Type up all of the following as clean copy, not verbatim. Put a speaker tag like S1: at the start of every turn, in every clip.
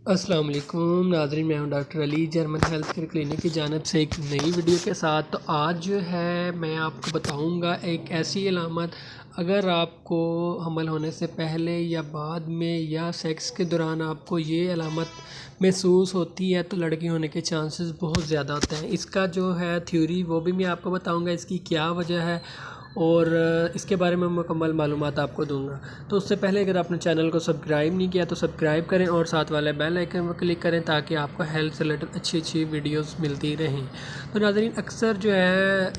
S1: अस्सलाम वालेकुम नाज़रीन, मैं हूं doctor Ali German health care clinic की जानिब से एक नई वीडियो के साथ। तो आज जो है मैं आपको बताऊंगा एक ऐसी अलामत, अगर आपको हमल होने से पहले या बाद में या सेक्स के दौरान आपको ये अलामत महसूस होती है तो लड़की होने के चांसेस बहुत ज़्यादा होते हैं। इसका जो है थ्योरी वो भी मैं आपको बताऊँगा, इसकी क्या वजह है और इसके बारे में मुकम्मल मालूमात आपको दूंगा। तो उससे पहले अगर आपने चैनल को सब्सक्राइब नहीं किया तो सब्सक्राइब करें और साथ वाले बेल आइकन पर क्लिक करें ताकि आपको हेल्थ से रिलेटेड अच्छी वीडियोस मिलती रहें। तो नाज़रीन, अक्सर जो है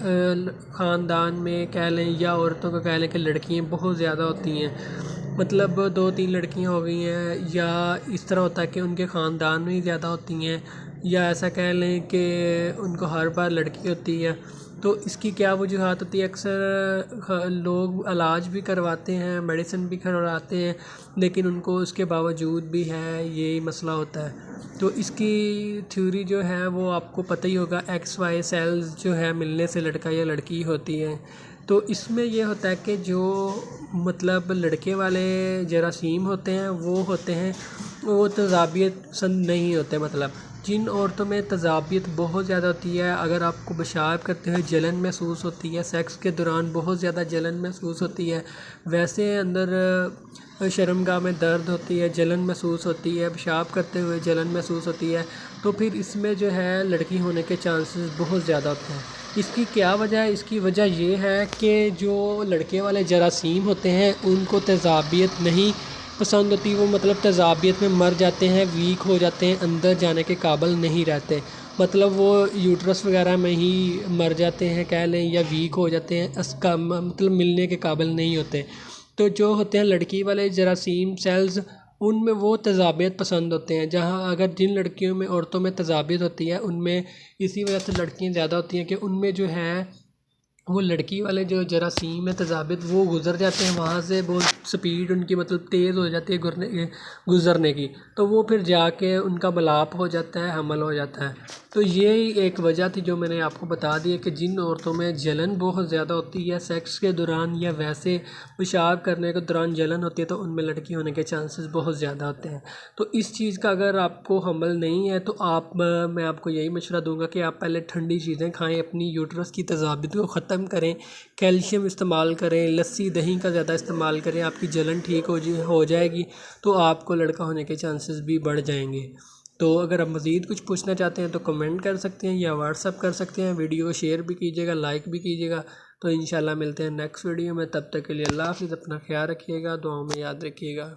S1: ख़ानदान में कह लें या औरतों को कह लें कि लड़कियाँ बहुत ज़्यादा होती हैं, मतलब 2-3 लड़कियाँ हो गई हैं, या इस तरह होता है कि उनके ख़ानदान में ही ज़्यादा होती हैं, या ऐसा कह लें कि उनको हर बार लड़की होती है। तो इसकी क्या वजूहत होती है? अक्सर लोग इलाज भी करवाते हैं, मेडिसिन भी करवाते हैं, लेकिन उनको उसके बावजूद भी है यही मसला होता है। तो इसकी थ्योरी जो है वो आपको पता ही होगा, XY सेल्स जो है मिलने से लड़का या लड़की होती है। तो इसमें यह होता है कि जो मतलब लड़के वाले जरासीम होते हैं वो होते हैं वो तजाबियत पसंद नहीं होते। मतलब जिन औरतों में तजाबियत बहुत ज़्यादा होती है, अगर आपको पेशाब करते हुए जलन महसूस होती है, सेक्स के दौरान बहुत ज़्यादा जलन महसूस होती है, वैसे अंदर शर्मगाह में दर्द होती है, जलन महसूस होती है, पेशाब करते हुए जलन महसूस होती है, तो फिर इसमें जो है लड़की होने के चांसेस बहुत ज़्यादा होते हैं। इसकी क्या वजह है? इसकी वजह ये है कि जो लड़के वाले जरासीम होते हैं उनको तेज़ाबियत नहीं पसंद होती, वो मतलब तेज़ाबियत में मर जाते हैं, वीक हो जाते हैं, अंदर जाने के काबिल नहीं रहते, मतलब वो यूट्रस वगैरह में ही मर जाते हैं कह लें, या वीक हो जाते हैं, इसका मतलब मिलने के काबिल नहीं होते। तो जो होते हैं लड़की वाले जरासीम सेल्स, उनमें वो तेज़ाबियत पसंद होते हैं। जहाँ अगर जिन लड़कियों में औरतों में तेज़ाबियत होती है उनमें इसी वजह से लड़कियाँ ज़्यादा होती हैं कि उनमें जो है वो लड़की वाले जो जरासीम है तेज़ाबियत वो गुज़र जाते हैं वहाँ से, बहुत स्पीड उनकी मतलब तेज़ हो जाती है गुज़रने की, तो वो फिर जाके उनका बलाप हो जाता है, हमल हो जाता है। तो ये एक वजह थी जो मैंने आपको बता दी है कि जिन औरतों में जलन बहुत ज़्यादा होती है सेक्स के दौरान या वैसे पेशाब करने के दौरान जलन होती है तो उनमें लड़की होने के चांसेस बहुत ज़्यादा होते हैं। तो इस चीज़ का अगर आपको हमल नहीं है तो मैं आपको यही मशवरा दूंगा कि आप पहले ठंडी चीज़ें खाएँ, अपनी यूट्रस की तेज़ाबियत को ख़त्म करें, कैल्शियम इस्तेमाल करें, लस्सी दही का ज़्यादा इस्तेमाल करें, आपकी जलन ठीक हो जाएगी तो आपको लड़का होने के चांसेस भी बढ़ जाएंगे। तो अगर आप मज़ीद कुछ पूछना चाहते हैं तो कमेंट कर सकते हैं या व्हाट्सअप कर सकते हैं। वीडियो को शेयर भी कीजिएगा, लाइक भी कीजिएगा। तो इंशाल्लाह मिलते हैं नेक्स्ट वीडियो में, तब तक के लिए अल्लाह हाफ़िज़। अपना ख्याल रखिएगा, दुआओं में याद रखिएगा।